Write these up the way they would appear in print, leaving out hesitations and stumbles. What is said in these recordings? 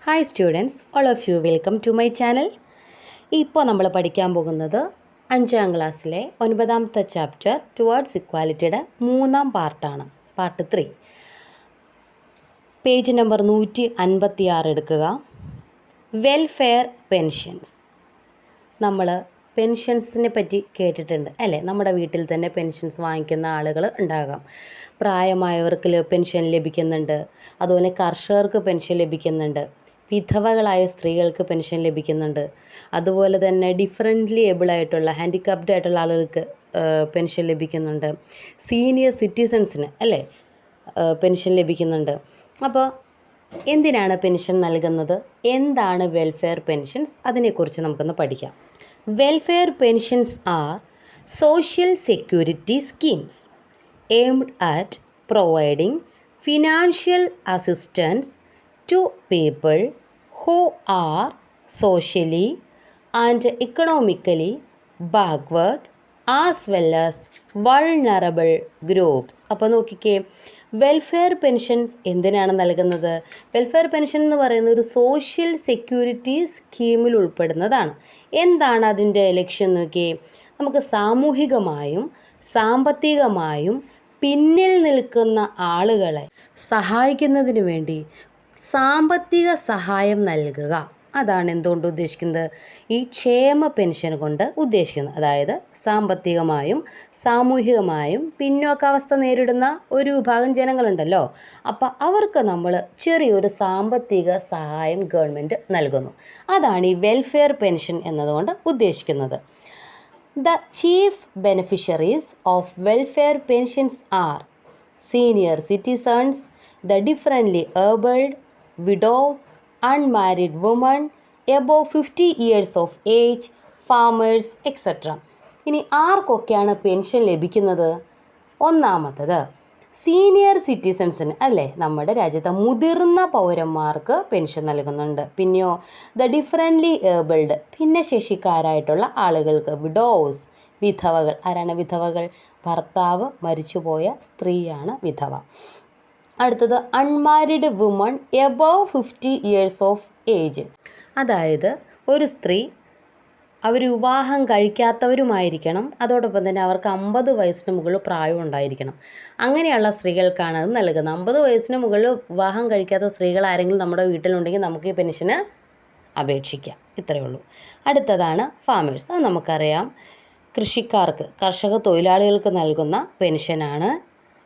Hi students, all of you welcome to my channel. ഇപ്പോൾ നമ്മൾ പഠിക്കാൻ പോകുന്നത് 5ാം ക്ലാസ്സിലെ 9ാമത്തെ ചാപ്റ്റർ ടുവേർഡ്സ് ഇക്വാലിറ്റിയുടെ 3ാം പാർട്ടാണ്, പാർട്ട് 3. പേജ് നമ്പർ 156 എടുക്കുക. Welfare pensions. നമ്മൾ പെൻഷൻസിനെ പറ്റി കേട്ടിട്ടുണ്ട് അല്ലേ? നമ്മുടെ വീട്ടിൽ തന്നെ പെൻഷൻസ് വാങ്ങിക്കുന്ന ആളുകൾ ഉണ്ടാകാം. പ്രായമായവർക്ക് പെൻഷൻ ലഭിക്കുന്നുണ്ട്, അതുപോലെ കർഷകർക്ക് പെൻഷൻ ലഭിക്കുന്നുണ്ട്, വിധവകളായ സ്ത്രീകൾക്ക് പെൻഷൻ ലഭിക്കുന്നുണ്ട്, അതുപോലെ തന്നെ ഡിഫറൻ്റ്ലി ഏബിളായിട്ടുള്ള ഹാൻഡിക്കാപ്ഡ് ആയിട്ടുള്ള ആളുകൾക്ക് പെൻഷൻ ലഭിക്കുന്നുണ്ട്, സീനിയർ സിറ്റിസൺസിന് അല്ലേ പെൻഷൻ ലഭിക്കുന്നുണ്ട്. അപ്പോൾ എന്തിനാണ് പെൻഷൻ നൽകുന്നത്, എന്താണ് വെൽഫെയർ പെൻഷൻസ്, അതിനെക്കുറിച്ച് നമുക്കൊന്ന് പഠിക്കാം. Welfare pensions are social security schemes aimed at providing financial assistance to people who are socially and economically backward as well as vulnerable groups. അപ്പോൾ നോക്കിക്കേ, വെൽഫെയർ പെൻഷൻസ് എന്തിനാണ് നൽകുന്നത്? വെൽഫെയർ പെൻഷൻ എന്ന് പറയുന്നത് ഒരു സോഷ്യൽ സെക്യൂരിറ്റി സ്കീമിൽ ഉൾപ്പെടുന്നതാണ്. എന്താണ് അതിൻ്റെ ലക്ഷ്യം നോക്കിയേ? നമുക്ക് സാമൂഹികമായും സാമ്പത്തികമായും പിന്നിൽ നിൽക്കുന്ന ആളുകളെ സഹായിക്കുന്നതിന് വേണ്ടി സാമ്പത്തിക സഹായം നൽകുക. അതാണ് എന്തുകൊണ്ട് ഉദ്ദേശിക്കുന്നത്, ഈ ക്ഷേമ പെൻഷൻ കൊണ്ട് ഉദ്ദേശിക്കുന്നത്. അതായത് സാമ്പത്തികമായും സാമൂഹികമായും പിന്നോക്കാവസ്ഥ നേരിടുന്ന ഒരു വിഭാഗം ജനങ്ങളുണ്ടല്ലോ, അപ്പോൾ അവർക്ക് നമ്മൾ ചെറിയൊരു സാമ്പത്തിക സഹായം ഗവൺമെൻറ് നൽകുന്നു. അതാണ് ഈ വെൽഫെയർ പെൻഷൻ എന്നതുകൊണ്ട് ഉദ്ദേശിക്കുന്നത്. The chief beneficiaries of welfare pensions are senior citizens, the differently abled, widows, unmarried women above 50 years of age, farmers, etc. ഇനി ആർക്കൊക്കെയാണ് പെൻഷൻ ലഭിക്കുന്നത്? ഒന്നാമത്തത് സീനിയർ സിറ്റിസൺസിന് അല്ലേ, നമ്മുടെ രാജ്യത്തെ മുതിർന്ന പൗരന്മാർക്ക് പെൻഷൻ നൽകുന്നുണ്ട്. പിന്നെയോ ദ ഡിഫറൻ്റ്ലി ഏബിൾഡ്, ഭിന്നശേഷിക്കാരായിട്ടുള്ള ആളുകൾക്ക്. വിഡോസ്, വിധവകൾ. ആരാണ് വിധവകൾ? ഭർത്താവ് മരിച്ചുപോയ സ്ത്രീയാണ് വിധവ. അടുത്തത് unmarried woman above 50 years of age. അതായത് ഒരു സ്ത്രീ അവർ വിവാഹം കഴിക്കാത്തവരുമായിരിക്കണം, അതോടൊപ്പം തന്നെ അവർക്ക് 50 വയസ്സിന് മുകളിൽ പ്രായം ഉണ്ടായിരിക്കണം. അങ്ങനെയുള്ള സ്ത്രീകൾക്കാണ് അത് നൽകുന്നത്. 50 വയസ്സിന് മുകളിൽ വിവാഹം കഴിക്കാത്ത സ്ത്രീകൾ ആരെങ്കിലും നമ്മുടെ വീട്ടിലുണ്ടെങ്കിൽ നമുക്ക് ഈ പെൻഷന് അപേക്ഷിക്കാം. ഇത്രയേ ഉള്ളൂ. അടുത്തതാണ് ഫാമേഴ്സ്. അത് നമുക്കറിയാം, കൃഷിക്കാർക്ക്, കർഷക തൊഴിലാളികൾക്ക് നൽകുന്ന പെൻഷനാണ്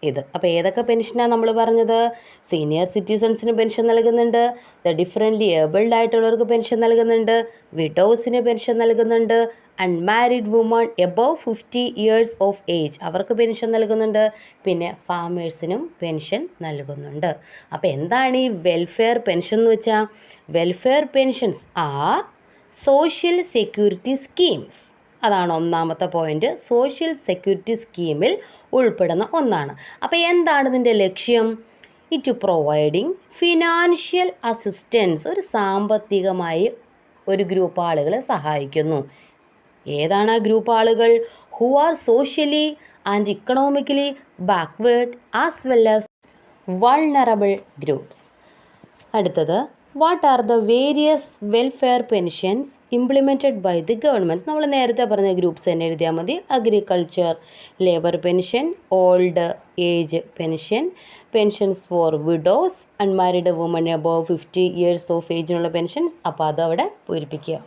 ഇത്. അപ്പോൾ ഏതൊക്കെ പെൻഷനാണ് നമ്മൾ പറഞ്ഞത്? സീനിയർ സിറ്റിസൺസിന് പെൻഷൻ നൽകുന്നുണ്ട്, ദ ഡിഫറൻ്റ്ലി ഏബിൾഡ് ആയിട്ടുള്ളവർക്ക് പെൻഷൻ നൽകുന്നുണ്ട്, വിഡോസിന് പെൻഷൻ നൽകുന്നുണ്ട്, unmarried woman above 50 years of age അവർക്ക് പെൻഷൻ നൽകുന്നുണ്ട്, പിന്നെ ഫാമേഴ്സിനും പെൻഷൻ നൽകുന്നുണ്ട്. അപ്പോൾ എന്താണ് ഈ വെൽഫെയർ പെൻഷൻ എന്ന് വെച്ചാൽ? Welfare pensions are social security schemes. അതാണ് ഒന്നാമത്തെ പോയിന്റ്. സോഷ്യൽ സെക്യൂരിറ്റി സ്കീമിൽ ഉൾപ്പെടുന്ന ഒന്നാണ്. അപ്പോൾ എന്താണ് ഇതിൻ്റെ ലക്ഷ്യം? It providing financial assistance. ഒരു സാമ്പത്തികമായി ഒരു ഗ്രൂപ്പ് ആളുകളെ സഹായിക്കുന്നു. ഏതാണ് ആ ഗ്രൂപ്പ് ആളുകൾ? Who are socially and economically backward as well as vulnerable groups. അടുത്തത് what are the various welfare pensions implemented by the governments. നമ്മൾ നേരത്തെ പറഞ്ഞ ഗ്രൂപ്പ്സ് തന്നെ എഴുതിയാൽ മതി. Agriculture, labour pension, old age pension, pensions for widows, unmarried women above 50 years of ഏജിനുള്ള pensions. അപ്പോൾ അതവിടെ പൂരിപ്പിക്കുക.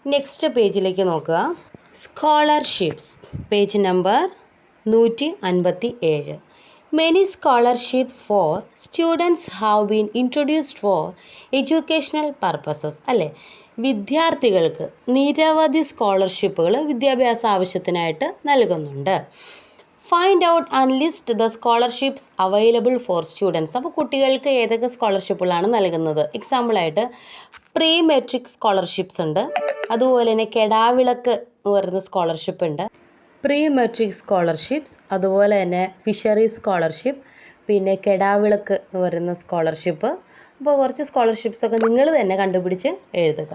നെക്സ്റ്റ് പേജിലേക്ക് നോക്കുക. Scholarships, page number 157. Many scholarships for students have been introduced for educational purposes. അല്ലേ, വിദ്യാർത്ഥികൾക്ക് നിരവധി സ്കോളർഷിപ്പുകൾ വിദ്യാഭ്യാസ ആവശ്യത്തിനായിട്ട് നൽകുന്നുണ്ട്. Find out and list the scholarships available for students. അപ്പോൾ കുട്ടികൾക്ക് ഏതൊക്കെ സ്കോളർഷിപ്പുകളാണ് നൽകുന്നത്? എക്സാമ്പിളായിട്ട് പ്രീ മെട്രിക് സ്കോളർഷിപ്സ് ഉണ്ട്, അതുപോലെ തന്നെ കെടാവിളക്ക് എന്ന് പറയുന്ന സ്കോളർഷിപ്പ് ഉണ്ട്, പ്രീ മെട്രിക് സ്കോളർഷിപ്സ്, അതുപോലെ തന്നെ ഫിഷറീസ് സ്കോളർഷിപ്പ്, പിന്നെ കെടാവിളക്ക് എന്ന് പറയുന്ന സ്കോളർഷിപ്പ്. അപ്പോൾ കുറച്ച് സ്കോളർഷിപ്സൊക്കെ നിങ്ങൾ തന്നെ കണ്ടുപിടിച്ച് എഴുതുക.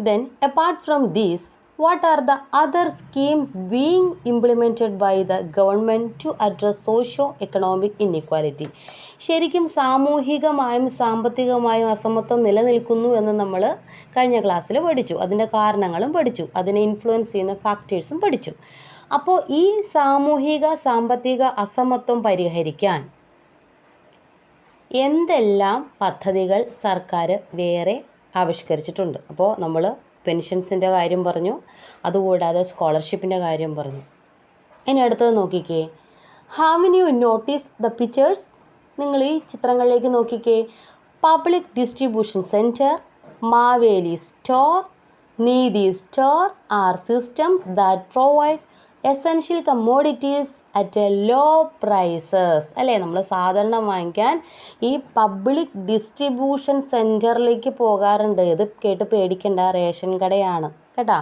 Then apart from these What are the other schemes being implemented by the government to address socio-economic inequality? ശരിക്കും സാമൂഹികമായും സാമ്പത്തികമായും അസമത്വം നിലനിൽക്കുന്നു എന്ന് നമ്മൾ കഴിഞ്ഞ ക്ലാസ്സിൽ പഠിച്ചു. അതിൻ്റെ കാരണങ്ങളും പഠിച്ചു, അതിനെ ഇൻഫ്ലുവൻസ് ചെയ്യുന്ന ഫാക്ടേഴ്സും പഠിച്ചു. അപ്പോൾ ഈ സാമൂഹിക സാമ്പത്തിക അസമത്വം പരിഹരിക്കാൻ എന്തെല്ലാം പദ്ധതികൾ സർക്കാർ വേറെ ആവിഷ്കരിച്ചിട്ടുണ്ട്? അപ്പോൾ നമ്മൾ പെൻഷൻസിൻ്റെ കാര്യം പറഞ്ഞു, അതുകൂടാതെ സ്കോളർഷിപ്പിൻ്റെ കാര്യം പറഞ്ഞു. ഇനി അടുത്തത് നോക്കിക്കേ, have you notice the pictures? നിങ്ങൾ ഈ ചിത്രങ്ങളിലേക്ക് നോക്കിക്കേ. Public distribution centre, Maveli store, Neethi store are systems that provide essential commodities at a low prices. അല്ലേ, നമ്മൾ സാധാരണ വാങ്ങിക്കാൻ ഈ പബ്ലിക് ഡിസ്ട്രിബ്യൂഷൻ സെൻറ്ററിലേക്ക് പോകാറുണ്ട്. ഇത് കേട്ട് പേടിക്കേണ്ട, റേഷൻ കടയാണ് കേട്ടോ.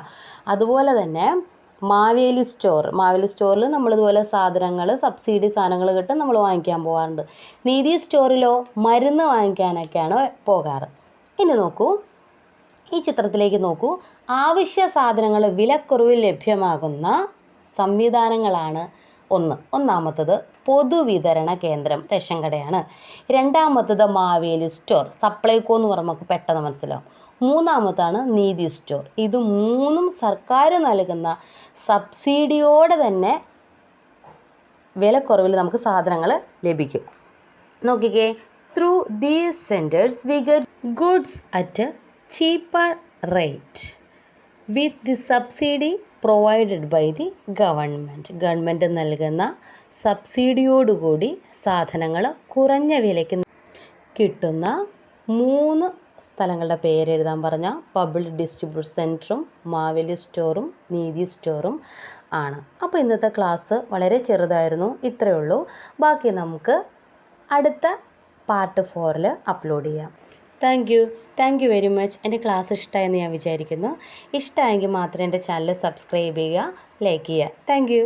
അതുപോലെ തന്നെ മാവേലി സ്റ്റോറിൽ നമ്മളിതുപോലെ സാധനങ്ങൾ, സബ്സിഡി സാധനങ്ങൾ കിട്ടും, നമ്മൾ വാങ്ങിക്കാൻ പോകാറുണ്ട്. നീതി സ്റ്റോറിലോ മരുന്ന് വാങ്ങിക്കാനൊക്കെയാണ് പോകാറ്. ഇനി നോക്കൂ, ഈ ചിത്രത്തിലേക്ക് നോക്കൂ. ആവശ്യ സാധനങ്ങൾ വിലക്കുറവിൽ ലഭ്യമാകുന്ന സംവിധാനങ്ങളാണ് ഒന്നാമത്തത് പൊതുവിതരണ കേന്ദ്രം, റേഷൻ കടയാണ്. രണ്ടാമത്തത് മാവേലി സ്റ്റോർ, സപ്ലൈകോ എന്ന് പറഞ്ഞാൽ നമുക്ക് പെട്ടെന്ന് മനസ്സിലാവും. മൂന്നാമത്താണ് നീതി സ്റ്റോർ. ഇത് മൂന്നും സർക്കാർ നൽകുന്ന സബ്സിഡിയോടെ തന്നെ വിലക്കുറവിൽ നമുക്ക് സാധനങ്ങൾ ലഭിക്കും. നോക്കിക്കേ, through these centres we get goods at cheaper rate with the subsidy provided by the government നൽകുന്ന സബ്സിഡിയോടുകൂടി സാധനങ്ങൾ കുറഞ്ഞ വിലയ്ക്ക് കിട്ടുന്ന 3 സ്ഥലങ്ങളുടെ പേരെഴുതാൻ പറഞ്ഞാൽ പബ്ലിക് ഡിസ്ട്രിബ്യൂഷൻ സെൻറ്ററും മാവേലി സ്റ്റോറും നീതി സ്റ്റോറും ആണ്. അപ്പോൾ ഇന്നത്തെ ക്ലാസ് വളരെ ചെറുതായിരുന്നു, ഇത്രയേ ഉള്ളൂ. ബാക്കി നമുക്ക് അടുത്ത പാർട്ട് 4 അപ്ലോഡ് ചെയ്യാം. Thank you very much. എൻ്റെ ക്ലാസ് ഇഷ്ടമായെന്ന് ഞാൻ വിചാരിക്കുന്നു. ഇഷ്ടമായെങ്കിൽ മാത്രം എൻ്റെ ചാനൽ സബ്സ്ക്രൈബ് ചെയ്യുക, ലൈക്ക് ചെയ്യുക. Thank you.